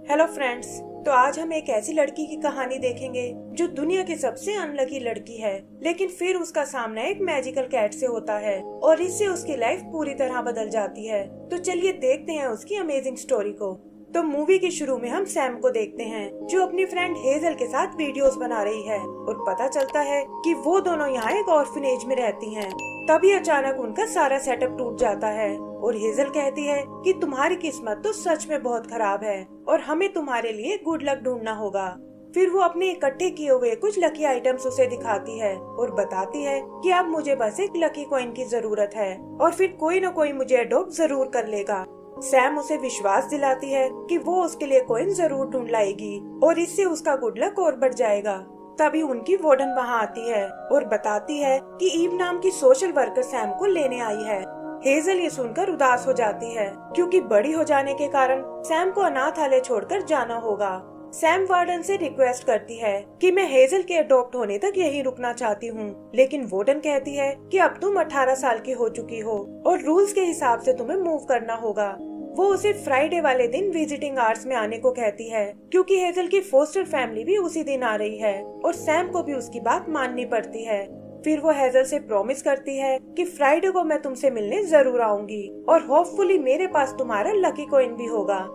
Hello friends. तो आज हम एक ऐसी लड़की की कहानी देखेंगे जो दुनिया की सबसे अनलकी लड़की है, लेकिन फिर उसका सामना एक मैजिकल कैट से होता है और इससे उसकी लाइफ पूरी तरह बदल जाती है। तो चलिए देखते हैं उसकी अमेजिंग स्टोरी को। तो मूवी के शुरू में हम सैम को देखते हैं जो अपनी फ्रेंड हेजल के साथ वीडियोस बना रही है और पता चलता है कि वो दोनों यहाँ एक ऑर्फनेज में रहती हैं। तभी अचानक उनका सारा सेटअप टूट जाता है और हेजल कहती है कि तुम्हारी किस्मत तो सच में बहुत खराब है और हमें तुम्हारे लिए गुड लक ढूंढना होगा। फिर वो अपने इकट्ठे किए हुए कुछ लकी आइटम्स उसे दिखाती है और बताती है कि अब मुझे बस एक लकी कॉइन की जरूरत है और फिर कोई न कोई मुझे अडॉप्ट जरूर कर लेगा। सैम उसे विश्वास दिलाती है कि वो उसके लिए कॉइन जरूर ढूंढ लाएगी और इससे उसका गुड लक और बढ़ जाएगा। तभी उनकी वार्डन वहाँ आती है और बताती है कि ईव नाम की सोशल वर्कर सैम को लेने आई है। हेजल ये सुनकर उदास हो जाती है क्योंकि बड़ी हो जाने के कारण सैम को अनाथालय छोड़कर जाना होगा। सैम वार्डन से रिक्वेस्ट करती है कि मैं हेजल के अडॉप्ट होने तक यहीं रुकना चाहती हूँ, लेकिन वार्डन कहती है कि अब तुम 18 साल की हो चुकी हो और रूल्स के हिसाब से तुम्हें मूव करना होगा। वो उसे फ्राइडे वाले दिन विजिटिंग आवर्स में आने को कहती है क्योंकि हेजल की फोस्टर फैमिली भी उसी दिन आ रही है और सैम को भी उसकी बात माननी पड़ती है। फिर वो हेजल से प्रॉमिस करती है कि फ्राइडे को मैं तुमसे मिलने जरूर आऊंगी और होपफुली मेरे पास तुम्हारा लकी कॉइन भी होगा।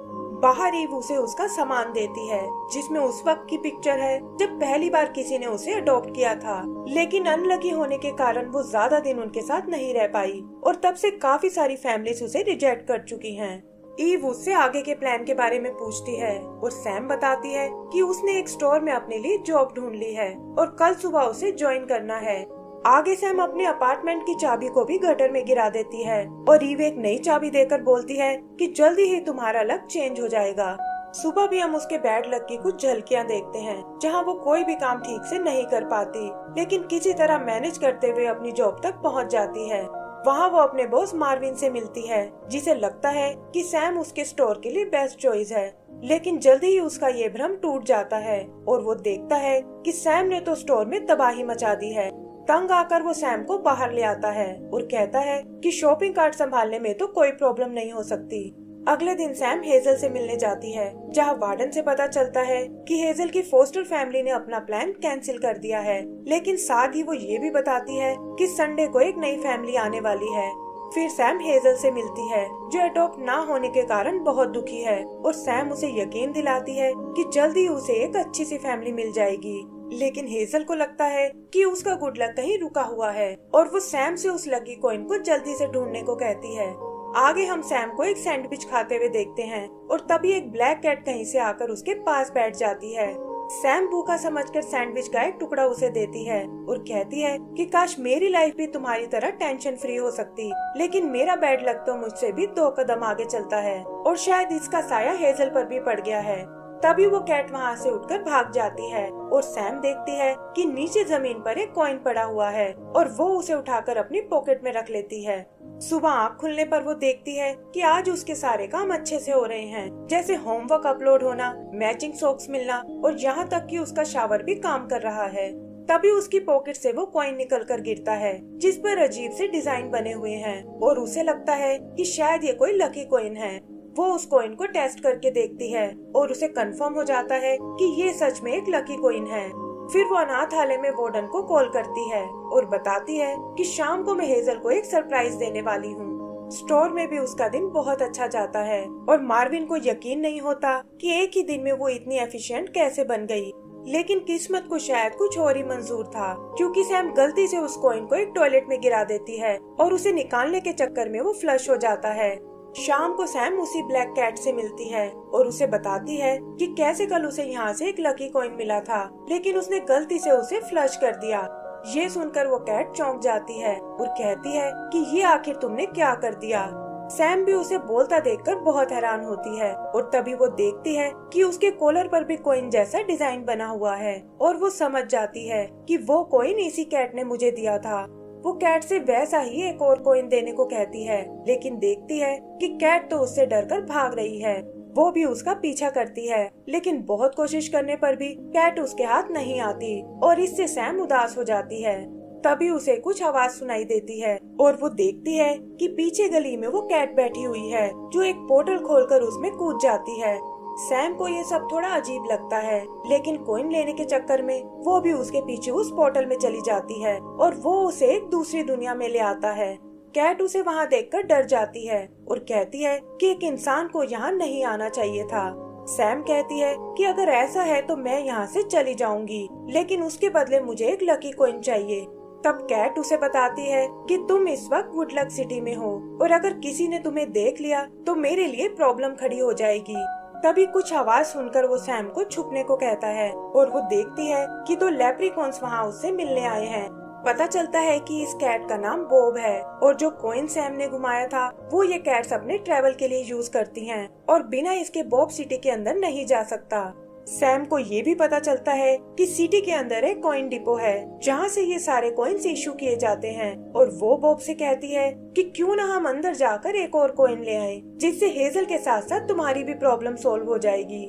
बाहर ईव उसे उसका सामान देती है जिसमें उस वक्त की पिक्चर है जब पहली बार किसी ने उसे अडॉप्ट किया था, लेकिन अनलकी होने के कारण वो ज्यादा दिन उनके साथ नहीं रह पाई और तब से काफी सारी फैमिलीज उसे रिजेक्ट कर चुकी हैं। ईव उससे आगे के प्लान के बारे में पूछती है और सैम बताती है कि उसने एक स्टोर में अपने लिए जॉब ढूंढ ली है और कल सुबह उसे ज्वाइन करना है। आगे सैम अपने अपार्टमेंट की चाबी को भी गटर में गिरा देती है और ईव एक नई चाबी देकर बोलती है कि जल्दी ही तुम्हारा लक चेंज हो जाएगा। सुबह भी हम उसके बैड लक की कुछ झलकियां देखते हैं जहां वो कोई भी काम ठीक से नहीं कर पाती, लेकिन किसी तरह मैनेज करते हुए अपनी जॉब तक पहुंच जाती है। वहां वो अपने बॉस मार्विन से मिलती है जिसे लगता है कि सैम उसके स्टोर के लिए बेस्ट चॉइस है, लेकिन जल्दी ही उसका ये भ्रम टूट जाता है और वो देखता है कि सैम ने तो स्टोर में तबाही मचा दी है। तंग आकर वो सैम को बाहर ले आता है और कहता है कि शॉपिंग कार्ट संभालने में तो कोई प्रॉब्लम नहीं हो सकती। अगले दिन सैम हेजल से मिलने जाती है जहां वार्डन से पता चलता है कि हेजल की फोस्टर फैमिली ने अपना प्लान कैंसिल कर दिया है, लेकिन साथ ही वो ये भी बताती है कि संडे को एक नई फैमिली आने वाली है। फिर सैम हेजल से मिलती है जो अडॉप्ट ना होने के कारण बहुत दुखी है और सैम उसे यकीन दिलाती है कि जल्दी उसे एक अच्छी सी फैमिली मिल जाएगी, लेकिन हेजल को लगता है कि उसका गुड लक कहीं रुका हुआ है और वो सैम से उस लकी कॉइन को जल्दी से ढूंढने को कहती है। आगे हम सैम को एक सैंडविच खाते हुए देखते हैं और तभी एक ब्लैक कैट कहीं से आकर उसके पास बैठ जाती है। सैम भूखा समझकर सैंडविच का एक टुकड़ा उसे देती है और कहती है कि काश मेरी लाइफ भी तुम्हारी तरह टेंशन फ्री हो सकती, लेकिन मेरा बैड लक तो मुझसे भी 2 कदम आगे चलता है और शायद इसका साया हेजल पर भी पड़ गया है। तभी वो कैट वहाँ से उठकर भाग जाती है और सैम देखती है कि नीचे जमीन पर एक कॉइन पड़ा हुआ है और वो उसे उठाकर अपनी पॉकेट में रख लेती है। सुबह आँख खुलने पर वो देखती है कि आज उसके सारे काम अच्छे से हो रहे हैं, जैसे होमवर्क अपलोड होना, मैचिंग सॉक्स मिलना और यहाँ तक कि उसका शावर भी काम कर रहा है। तभी उसकी पॉकेट से वो कॉइन निकल कर गिरता है जिस पर अजीब से डिजाइन बने हुए हैं और उसे लगता है कि शायद ये कोई लकी कॉइन है। वो उस कॉइन को टेस्ट करके देखती है और उसे कंफर्म हो जाता है कि ये सच में एक लकी कॉइन है। फिर वो अनाथालय में वार्डन को कॉल करती है और बताती है कि शाम को मैं हेजल को एक सरप्राइज देने वाली हूँ। स्टोर में भी उसका दिन बहुत अच्छा जाता है और मार्विन को यकीन नहीं होता कि एक ही दिन में वो इतनी एफिशिएंट कैसे बन गई, लेकिन किस्मत को शायद कुछ और ही मंजूर था क्योंकि सैम गलती से उस कॉइन को एक टॉयलेट में गिरा देती है और उसे निकालने के चक्कर में वो फ्लश हो जाता है। शाम को सैम उसी ब्लैक कैट से मिलती है और उसे बताती है कि कैसे कल उसे यहाँ से एक लकी कॉइन मिला था, लेकिन उसने गलती से उसे फ्लश कर दिया। ये सुनकर वो कैट चौंक जाती है और कहती है कि ये आखिर तुमने क्या कर दिया। सैम भी उसे बोलता देखकर बहुत हैरान होती है और तभी वो देखती है कि उसके कॉलर पर भी कॉइन जैसा डिजाइन बना हुआ है और वो समझ जाती है कि वो कॉइन इसी कैट ने मुझे दिया था। वो कैट से वैसा ही एक और कॉइन देने को कहती है, लेकिन देखती है कि कैट तो उससे डरकर भाग रही है। वो भी उसका पीछा करती है, लेकिन बहुत कोशिश करने पर भी कैट उसके हाथ नहीं आती और इससे सैम उदास हो जाती है। तभी उसे कुछ आवाज सुनाई देती है और वो देखती है कि पीछे गली में वो कैट बैठी हुई है जो एक पोर्टल खोलकर उसमें कूद जाती है। सैम को ये सब थोड़ा अजीब लगता है, लेकिन कॉइन लेने के चक्कर में वो भी उसके पीछे उस पोर्टल में चली जाती है और वो उसे एक दूसरी दुनिया में ले आता है। कैट उसे वहाँ देखकर डर जाती है और कहती है कि एक इंसान को यहाँ नहीं आना चाहिए था। सैम कहती है कि अगर ऐसा है तो मैं यहाँ से चली जाऊंगी, लेकिन उसके बदले मुझे एक लकी कॉइन चाहिए। तब कैट उसे बताती है कि तुम इस वक्त गुड लक सिटी में हो और अगर किसी ने तुम्हें देख लिया तो मेरे लिए प्रॉब्लम खड़ी हो जाएगी। तभी कुछ आवाज सुनकर वो सैम को छुपने को कहता है और वो देखती है कि दो लेप्रिकॉन्स वहाँ उससे मिलने आए हैं। पता चलता है कि इस कैट का नाम बॉब है और जो कॉइन सैम ने घुमाया था वो ये कैट्स अपने ट्रेवल के लिए यूज करती हैं और बिना इसके बॉब सिटी के अंदर नहीं जा सकता। सैम को ये भी पता चलता है कि सिटी के अंदर एक कॉइन डिपो है जहाँ से ये सारे कॉइन्स इशू किए जाते हैं और वो बॉब से कहती है कि क्यों ना हम अंदर जाकर एक और कॉइन ले आए, जिससे हेजल के साथ साथ तुम्हारी भी प्रॉब्लम सॉल्व हो जाएगी।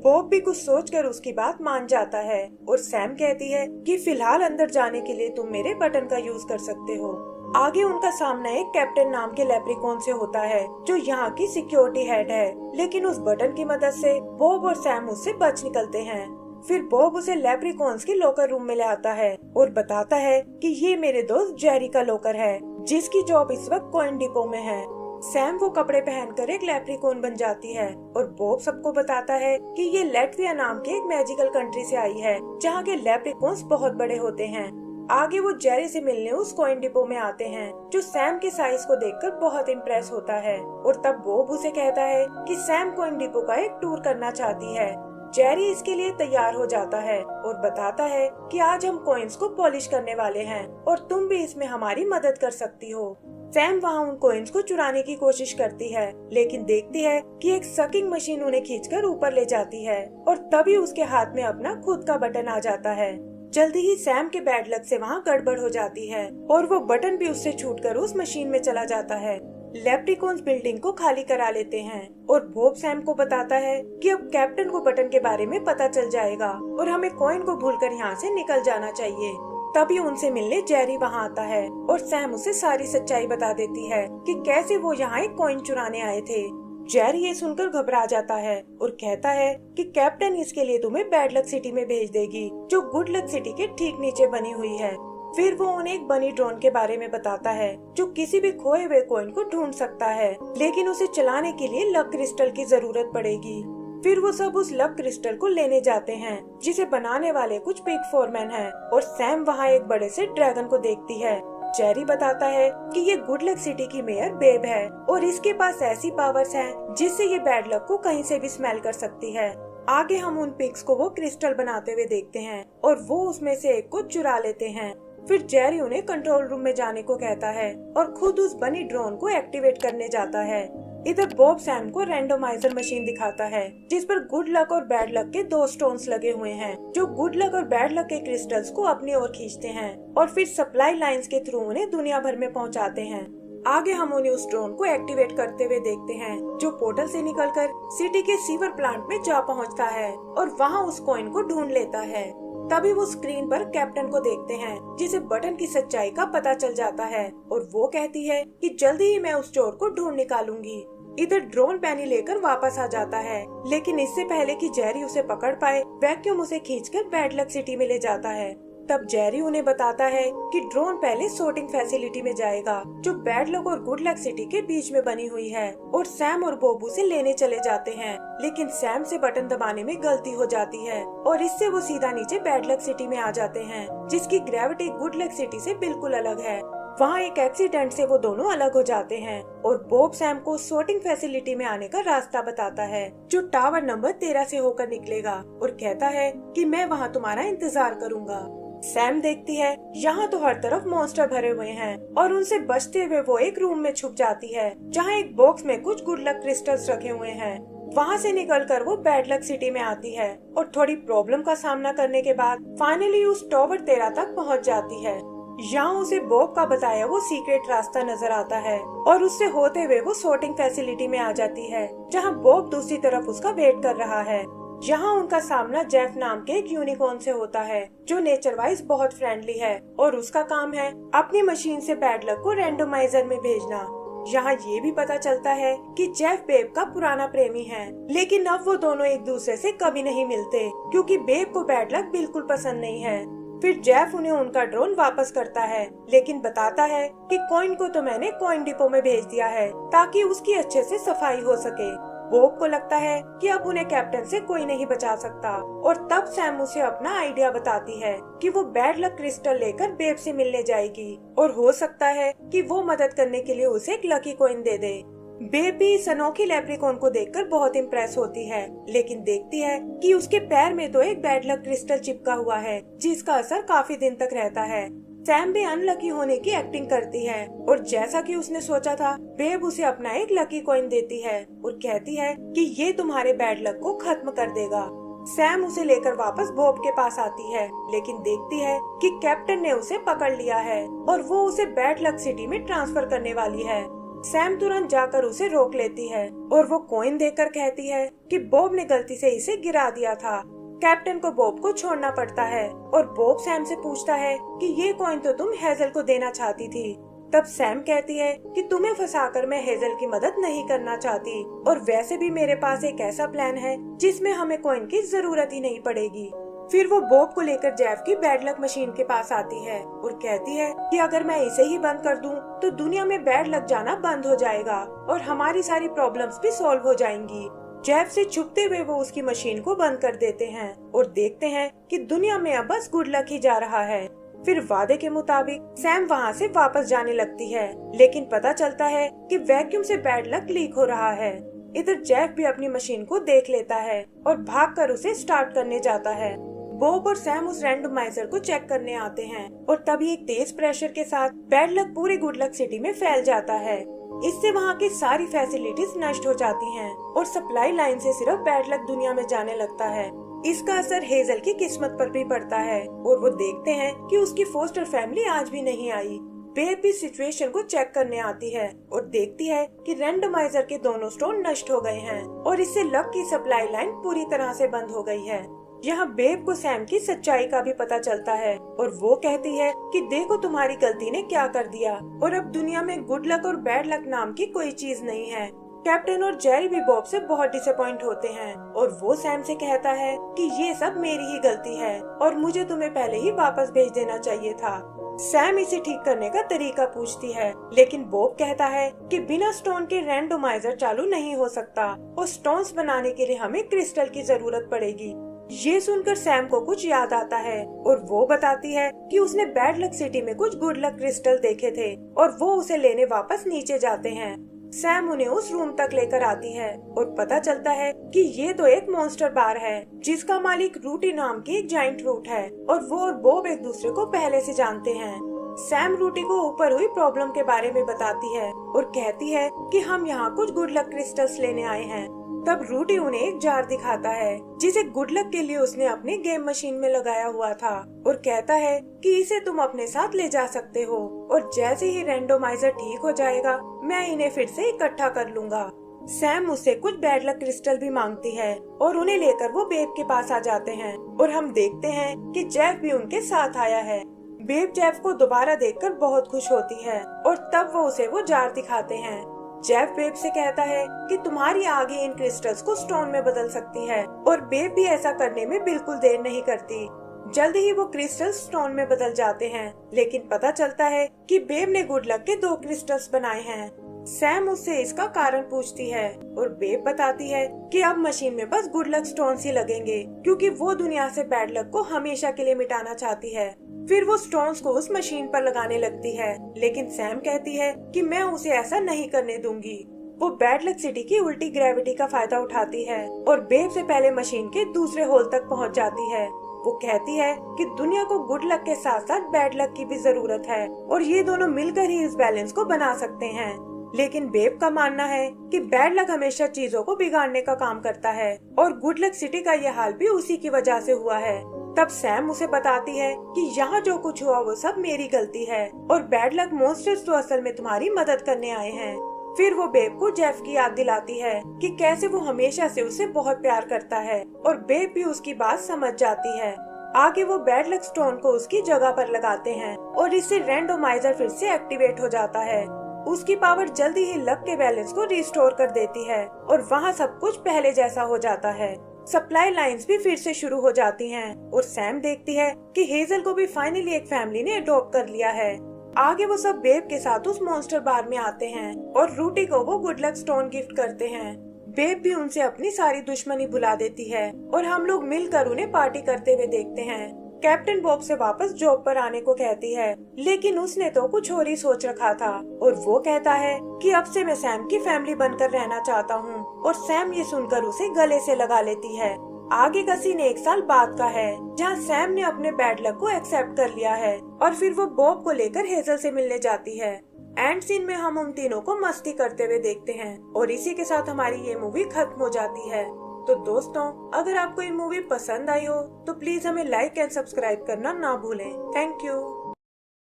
बॉब भी कुछ सोचकर उसकी बात मान जाता है और सैम कहती है कि फिलहाल अंदर जाने के लिए तुम मेरे बटन का यूज कर सकते हो। आगे उनका सामना एक कैप्टन नाम के लेप्रिकॉन से होता है जो यहाँ की सिक्योरिटी हेड है, लेकिन उस बटन की मदद से बॉब और सैम उससे बच निकलते हैं। फिर बॉब उसे लेप्रिकॉन्स के लॉकर रूम में ले आता है और बताता है कि ये मेरे दोस्त जेरी का लॉकर है, जिसकी जॉब इस वक्त कॉइन डिपो में है। सैम वो कपड़े पहनकर एक लेप्रिकॉन बन जाती है और बॉब सबको बताता है कि ये लैटविया नाम के एक मैजिकल कंट्री से आई है जहाँ के लेप्रिकॉन्स बहुत बड़े होते हैं। आगे वो जेरी से मिलने उस कॉइन डिपो में आते हैं जो सैम के साइज को देखकर बहुत इम्प्रेस होता है और तब बॉब उसे कहता है कि सैम कॉइन डिपो का एक टूर करना चाहती है। जेरी इसके लिए तैयार हो जाता है और बताता है कि आज हम कॉइन्स को पॉलिश करने वाले हैं और तुम भी इसमें हमारी मदद कर सकती हो। सैम वहाँ उन कॉइन्स को चुराने की कोशिश करती है, लेकिन देखती है कि एक सकिंग मशीन उन्हें खींचकर ऊपर ले जाती है और तभी उसके हाथ में अपना खुद का बटन आ जाता है। जल्दी ही सैम के बैड लक से वहाँ गड़बड़ हो जाती है और वो बटन भी उससे छूटकर उस मशीन में चला जाता है। लेप्रिकॉन्स बिल्डिंग को खाली करा लेते हैं और बॉब सैम को बताता है कि अब कैप्टन को बटन के बारे में पता चल जाएगा और हमें कॉइन को भूलकर यहाँ से निकल जाना चाहिए। तभी उनसे मिलने जेरी वहाँ आता है और सैम उसे सारी सच्चाई बता देती है कि कैसे वो यहाँ एक कॉइन चुराने आए थे। जेरी ये सुनकर घबरा जाता है और कहता है कि कैप्टन इसके लिए तुम्हें बैड लक सिटी में भेज देगी जो गुड लक सिटी के ठीक नीचे बनी हुई है। फिर वो उन्हें एक बनी ड्रोन के बारे में बताता है जो किसी भी खोए हुए कॉइन को ढूंढ सकता है, लेकिन उसे चलाने के लिए लक क्रिस्टल की जरूरत पड़ेगी। फिर वो सब उस लक क्रिस्टल को लेने जाते हैं जिसे बनाने वाले कुछ बिग फोरमैन हैं और सैम वहाँ एक बड़े से ड्रैगन को देखती है। जेरी बताता है कि ये गुड लक सिटी की मेयर बेब है और इसके पास ऐसी पावर्स हैं जिससे ये बैड लक को कहीं से भी स्मेल कर सकती है। आगे हम उन पिग्स को वो क्रिस्टल बनाते हुए देखते हैं और वो उसमें से एक को चुरा लेते हैं। फिर जेरी उन्हें कंट्रोल रूम में जाने को कहता है और खुद उस बनी ड्रोन को एक्टिवेट करने जाता है। इधर बॉब सैम को रैंडोमाइजर मशीन दिखाता है जिस पर गुड लक और बैड लक के 2 स्टोन्स लगे हुए हैं जो गुड लक और बैड लक के क्रिस्टल्स को अपनी ओर खींचते हैं और फिर सप्लाई लाइंस के थ्रू उन्हें दुनिया भर में पहुंचाते हैं। आगे हम उन्हें उस ड्रोन को एक्टिवेट करते हुए देखते हैं जो पोर्टल से निकलकर सिटी के सीवर प्लांट में जा पहुंचता है और वहां उस कॉइन को ढूंढ लेता है। तभी वो स्क्रीन पर कैप्टन को देखते हैं जिसे बटन की सच्चाई का पता चल जाता है और वो कहती है कि जल्दी ही मैं उस चोर को ढूंढ निकालूंगी। इधर ड्रोन पैनी लेकर वापस आ जाता है, लेकिन इससे पहले कि जेरी उसे पकड़ पाए वैक्यूम उसे खींचकर बैड लक सिटी में ले जाता है। तब जेरी उन्हें बताता है कि ड्रोन पहले सोर्टिंग फैसिलिटी में जाएगा जो बैड लक और गुड लक सिटी के बीच में बनी हुई है और सैम और बॉब उसे लेने चले जाते हैं, लेकिन सैम से बटन दबाने में गलती हो जाती है और इससे वो सीधा नीचे बैड लक सिटी में आ जाते हैं जिसकी ग्रेविटी गुड लक सिटी से बिल्कुल अलग है। वहाँ एक एक्सीडेंट से वो दोनों अलग हो जाते हैं और बॉब सैम को सोर्टिंग फैसिलिटी में आने का रास्ता बताता है जो टावर नंबर 13 से होकर निकलेगा और कहता है कि मैं वहाँ तुम्हारा इंतजार करूँगा। सैम देखती है यहाँ तो हर तरफ मॉन्स्टर भरे हुए हैं और उनसे बचते हुए वो एक रूम में छुप जाती है जहाँ एक बॉक्स में कुछ गुड लक क्रिस्टल्स रखे हुए हैं। वहाँ से निकलकर वो बैड लक सिटी में आती है और थोड़ी प्रॉब्लम का सामना करने के बाद फाइनली उस टावर 13 तक पहुँच जाती है। यहाँ उसे बॉब का बताया वो सीक्रेट रास्ता नजर आता है और उससे होते हुए वो सोर्टिंग फैसिलिटी में आ जाती है जहाँ बॉब दूसरी तरफ उसका वेट कर रहा है। यहाँ उनका सामना जेफ नाम के एक यूनिकॉर्न से होता है जो नेचर वाइज बहुत फ्रेंडली है और उसका काम है अपनी मशीन से बैड लक को रैंडोमाइजर में भेजना। यहाँ ये भी पता चलता है कि जेफ बेब का पुराना प्रेमी है, लेकिन अब वो दोनों एक दूसरे से कभी नहीं मिलते क्योंकि बेब को बैड लक बिल्कुल पसंद नहीं है। फिर जेफ उन्हें उनका ड्रोन वापस करता है, लेकिन बताता है कि कॉइन को तो मैंने कॉइन डिपो में भेज दिया है ताकि उसकी अच्छे से सफाई हो सके। बॉब को लगता है कि अब उन्हें कैप्टन से कोई नहीं बचा सकता, और तब सैम उसे अपना आइडिया बताती है कि वो बैड लक क्रिस्टल लेकर बेब से मिलने जाएगी और हो सकता है कि वो मदद करने के लिए उसे एक लकी कॉइन दे दे। बेब भी इस अनोखी लेप्रिकॉन को देखकर बहुत इम्प्रेस होती है, लेकिन देखती है कि उसके पैर में तो एक बैड लक क्रिस्टल चिपका हुआ है जिसका असर काफी दिन तक रहता है। सैम भी अनलकी होने की एक्टिंग करती है और जैसा कि उसने सोचा था, बेब उसे अपना एक लकी कॉइन देती है और कहती है कि ये तुम्हारे बैड लक को खत्म कर देगा। सैम उसे लेकर वापस बॉब के पास आती है, लेकिन देखती है कि कैप्टन ने उसे पकड़ लिया है और वो उसे बैड लक सिटी में ट्रांसफर करने वाली है। सैम तुरंत जाकर उसे रोक लेती है और वो कॉइन देकर कहती है कि बॉब ने गलती से इसे गिरा दिया था। कैप्टन को बॉब को छोड़ना पड़ता है और बॉब सैम से पूछता है कि ये कॉइन तो तुम हेजल को देना चाहती थी। तब सैम कहती है कि तुम्हें फंसाकर मैं हेजल की मदद नहीं करना चाहती, और वैसे भी मेरे पास एक ऐसा प्लान है जिसमें हमें कॉइन की जरूरत ही नहीं पड़ेगी। फिर वो बॉब को लेकर जेफ की बैड लक मशीन के पास आती है और कहती है कि अगर मैं इसे ही बंद कर दूं तो दुनिया में बैड लक जाना बंद हो जाएगा और हमारी सारी प्रॉब्लम्स भी सॉल्व हो जाएंगी। जेफ से छुपते हुए वो उसकी मशीन को बंद कर देते हैं और देखते हैं कि दुनिया में अब बस गुड लक ही जा रहा है। फिर वादे के मुताबिक सैम वहाँ से वापस जाने लगती है, लेकिन पता चलता है कि वैक्यूम से बैड लक लीक हो रहा है। इधर जेफ भी अपनी मशीन को देख लेता है और भागकर उसे स्टार्ट करने जाता है। बॉब और सैम उस रैंडमाइजर को चेक करने आते हैं और तभी एक तेज प्रेशर के साथ बैड लक पूरे गुड लक सिटी में फैल जाता है। इससे वहाँ की सारी फैसिलिटीज नष्ट हो जाती हैं और सप्लाई लाइन से सिर्फ बैड लक दुनिया में जाने लगता है। इसका असर हेजल की किस्मत पर भी पड़ता है और वो देखते हैं कि उसकी फोस्टर फैमिली आज भी नहीं आई। बेब भी सिचुएशन को चेक करने आती है और देखती है कि रैंडमाइजर के दोनों स्टोन नष्ट हो गए हैं और इससे लक की सप्लाई लाइन पूरी तरह से बंद हो गई है। यहाँ बेब को सैम की सच्चाई का भी पता चलता है और वो कहती है कि देखो तुम्हारी गलती ने क्या कर दिया, और अब दुनिया में गुड लक और बैड लक नाम की कोई चीज नहीं है। कैप्टन और जेरी भी बॉब से बहुत डिसअपॉइंट होते हैं और वो सैम से कहता है कि ये सब मेरी ही गलती है और मुझे तुम्हें पहले ही वापस भेज देना चाहिए था। सैम इसे ठीक करने का तरीका पूछती है, लेकिन बॉब कहता है कि बिना स्टोन के रैंडमाइजर चालू नहीं हो सकता और स्टोन्स बनाने के लिए हमें क्रिस्टल की जरूरत पड़ेगी। ये सुनकर सैम को कुछ याद आता है और वो बताती है कि उसने बैड लक सिटी में कुछ गुड लक क्रिस्टल देखे थे और वो उसे लेने वापस नीचे जाते हैं। सैम उन्हें उस रूम तक लेकर आती है और पता चलता है कि ये तो एक मॉन्स्टर बार है जिसका मालिक रूटी नाम की एक जाइंट रूट है और वो और बॉब एक दूसरे को पहले से जानते हैं। सैम रूटी को ऊपर हुई प्रॉब्लम के बारे में बताती है और कहती है कि हम यहाँ कुछ गुड लक क्रिस्टल्स लेने आए हैं। तब रूटी उन्हें एक जार दिखाता है जिसे गुड लक के लिए उसने अपने गेम मशीन में लगाया हुआ था और कहता है कि इसे तुम अपने साथ ले जा सकते हो और जैसे ही रैंडमाइजर ठीक हो जाएगा मैं इन्हें फिर से इकट्ठा कर लूंगा। सैम उससे कुछ बैड लक क्रिस्टल भी मांगती है और उन्हें लेकर वो बेब के पास आ जाते हैं और हम देखते हैं कि जेफ भी उनके साथ आया है। बेब जेफ को दोबारा देखकर बहुत खुश होती है और तब वो उसे वो जार दिखाते हैं। जेफ बेब से कहता है कि तुम्हारी आगे इन क्रिस्टल्स को स्टोन में बदल सकती है और बेब भी ऐसा करने में बिल्कुल देर नहीं करती। जल्द ही वो क्रिस्टल्स स्टोन में बदल जाते हैं, लेकिन पता चलता है कि बेब ने गुड लक के 2 क्रिस्टल्स बनाए हैं। सैम उससे इसका कारण पूछती है और बेब बताती है कि अब मशीन में बस गुड लक स्टोन्स ही लगेंगे क्योंकि वो दुनिया से बैड लक को हमेशा के लिए मिटाना चाहती है। फिर वो स्टोन्स को उस मशीन पर लगाने लगती है, लेकिन सैम कहती है कि मैं उसे ऐसा नहीं करने दूंगी। वो बैड लक सिटी की उल्टी ग्रेविटी का फायदा उठाती है और बेब से पहले मशीन के दूसरे होल तक पहुंच जाती है। वो कहती है कि दुनिया को गुड लक के साथ साथ बैड लक की भी जरूरत है और ये दोनों मिलकर ही इस बैलेंस को बना सकते हैं। लेकिन बेब का मानना है कि बैड लक हमेशा चीजों को बिगाड़ने का काम करता है और गुड लक सिटी का ये हाल भी उसी की वजह से हुआ है। तब सैम उसे बताती है कि यहाँ जो कुछ हुआ वो सब मेरी गलती है और बैड लक मॉन्स्टर्स तो असल में तुम्हारी मदद करने आए हैं। फिर वो बेब को जेफ की याद दिलाती है कि कैसे वो हमेशा से उसे बहुत प्यार करता है और बेब भी उसकी बात समझ जाती है। आगे वो बैड लक स्टोन को उसकी जगह पर लगाते हैं और इससे रैंडमाइजर फिर से एक्टिवेट हो जाता है। उसकी पावर जल्दी ही लक के बैलेंस को रिस्टोर कर देती है और वहाँ सब कुछ पहले जैसा हो जाता है। सप्लाई लाइंस भी फिर से शुरू हो जाती हैं और सैम देखती है कि हेजल को भी फाइनली एक फैमिली ने अडॉप्ट कर लिया है। आगे वो सब बेब के साथ उस मॉन्स्टर बार में आते हैं और रूटी को वो गुड लक स्टोन गिफ्ट करते हैं। बेब भी उनसे अपनी सारी दुश्मनी भुला देती है और हम लोग मिलकर उन्हें पार्टी करते हुए देखते हैं। कैप्टन बॉब से वापस जॉब पर आने को कहती है, लेकिन उसने तो कुछ और ही सोच रखा था और वो कहता है कि अब से मैं सैम की फैमिली बनकर रहना चाहता हूँ और सैम ये सुनकर उसे गले से लगा लेती है। आगे का सीन 1 साल बाद का है जहाँ सैम ने अपने बैड लक को एक्सेप्ट कर लिया है और फिर वो बॉब को लेकर हेजल से मिलने जाती है। एंड सीन में हम उन तीनों को मस्ती करते हुए देखते हैं और इसी के साथ हमारी ये मूवी खत्म हो जाती है। तो दोस्तों, अगर आपको ये मूवी पसंद आई हो तो प्लीज हमें लाइक एंड सब्सक्राइब करना ना भूलें। Thank you.